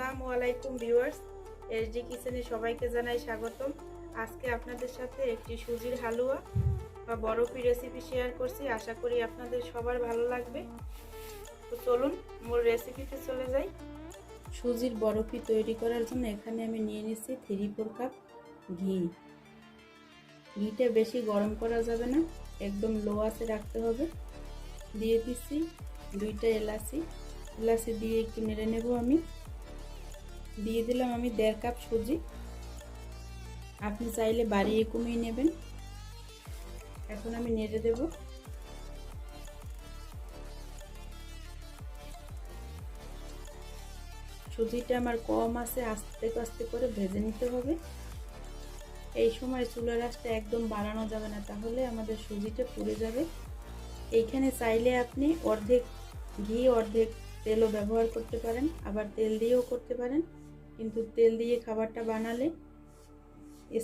আসসালামু আলাইকুম viewers, SD কিচেনে সবাইকে জানাই স্বাগতম। আজকে আপনাদের সাথে একটি সুজির হালুয়া বা বরফি রেসিপি শেয়ার করছি। আশা করি আপনাদের সবার ভালো লাগবে। তো চলুন মূল রেসিপিতে চলে যাই। সুজির বরফি তৈরি করার জন্য এখানে আমি নিয়ে নিচ্ছি 3-4 কাপ ঘি। ঘিটা বেশি গরম করা যাবে না, একদম লো আঁচে রাখতে হবে। দিয়ে দিচ্ছি 2টা এলাচি দিয়ে একটু নেড়ে নেব। আমি দিয়ে দিলাম 1.5 কাপ সুজি। আপনি চাইলে বাড়িয়ে কমিয়ে নেবেন। এখন আমি নেড়ে দেব। সুজিটা আমার কম আছে, আস্তে আস্তে করে ভেজে নিতে হবে। এই সময় চুলার আঁচটা একদম বাড়ানো যাবে না, তাহলে আমাদের সুজিটা পুড়ে যাবে। এইখানে চাইলে আপনি অর্ধেক ঘি অর্ধেক তেলও ব্যবহার করতে পারেন, আবার তেল দিয়েও করতে পারেন, কিন্তু তেল দিয়ে খাবারটা বানালে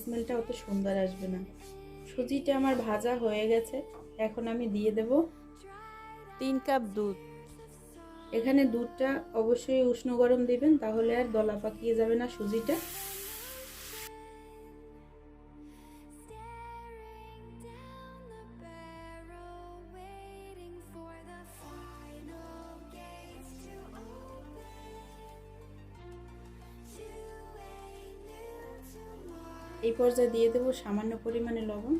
স্মেলটা অত সুন্দর আসবে না। সুজিটা আমার ভাজা হয়ে গেছে। এখন আমি দিয়ে দেব 3 কাপ দুধ। এখানে দুধটা অবশ্যই উষ্ণ গরম দিবেন, তাহলে আর দলা পাকিয়ে যাবে না সুজিটা। এই পর্যায়ে দিয়ে দেব সামান্য পরিমাণে লবণ।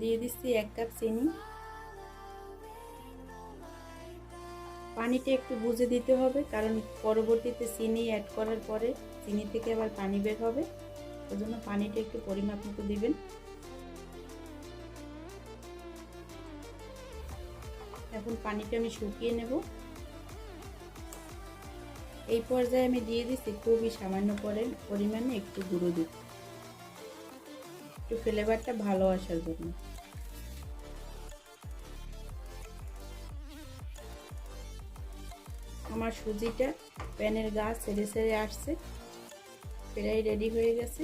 দিয়ে দিচ্ছি 1 কাপ চিনি। পানিটা একটু বুঝে দিতে হবে, কারণ পরবর্তীতে চিনি অ্যাড করার পরে চিনি থেকে আবার পানি বের হবে, ওই জন্য পানিটা একটু পরিমাপ মতো দিবেন। এখন পানিটা আমি শুকিয়ে নেব। এই পর্যায়ে আমি দিয়ে দিচ্ছি খুবই সামান্য পরিমাণে একটু গুঁড়ো দুধ, একটু ফ্লেভারটা ভালো আসার জন্য। আমার সুজিটা প্যানের গা ছেড়ে ছেড়ে আসছে, প্রায় রেডি হয়ে গেছে।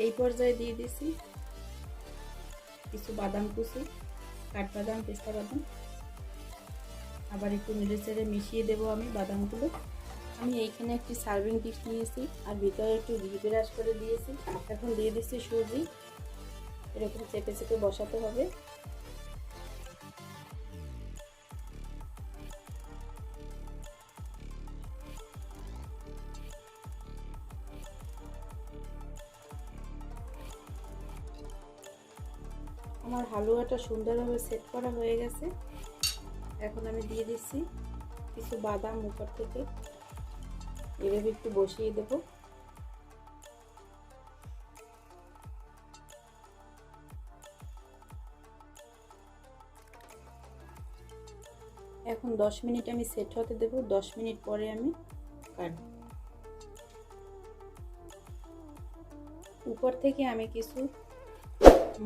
এই পর্যায়ে দিয়ে দিছি কিছু বাদাম কুচি, কাঠবাদাম, পেস্তা বাদাম। আবার একটু নেড়ে চেড়ে মিশিয়ে দেবো আমি বাদামগুলো। আমি এইখানে একটি সার্ভিং ডিশ নিয়েছি আর ভিতরে একটু ঘি ব্রাশ করে দিয়েছি। এখন দিয়ে দিচ্ছি সুজি, এরকম চেপে চেপে বসাতে হবে। আমার হালুয়াটা সুন্দরভাবে সেট করা হয়ে গেছে। এখন আমি দিয়ে দিচ্ছি কিছু বাদাম উপর থেকে, এভাবে একটু বসিয়ে দেব। এখন 10 মিনিট আমি সেট হতে দেব। 10 মিনিট পরে আমি কাটব। উপর থেকে আমি কিছু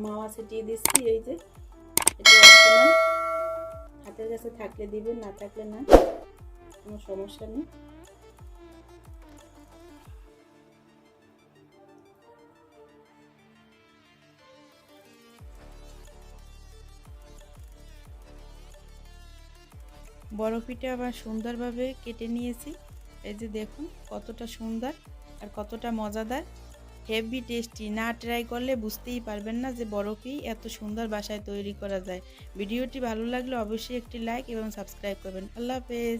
মাওয়া ছিটিয়ে দিচ্ছি। এই যে এটা অপশনাল, হাতের কাছে থাকলে দিবেন, না থাকলে না, কোনো সমস্যা নেই। বরফিটা আবার সুন্দরভাবে কেটে নিয়েছি। এই যে দেখুন কতটা সুন্দর আর কতটা মজাদার, হেভি টেস্টি। না ট্রাই করলে বুঝতেই পারবেন না যে বরফি এত সুন্দর বাসায় তৈরি করা যায়। ভিডিওটি ভালো লাগলে অবশ্যই একটি লাইক এবং সাবস্ক্রাইব করবেন। আল্লাহ হাফেজ।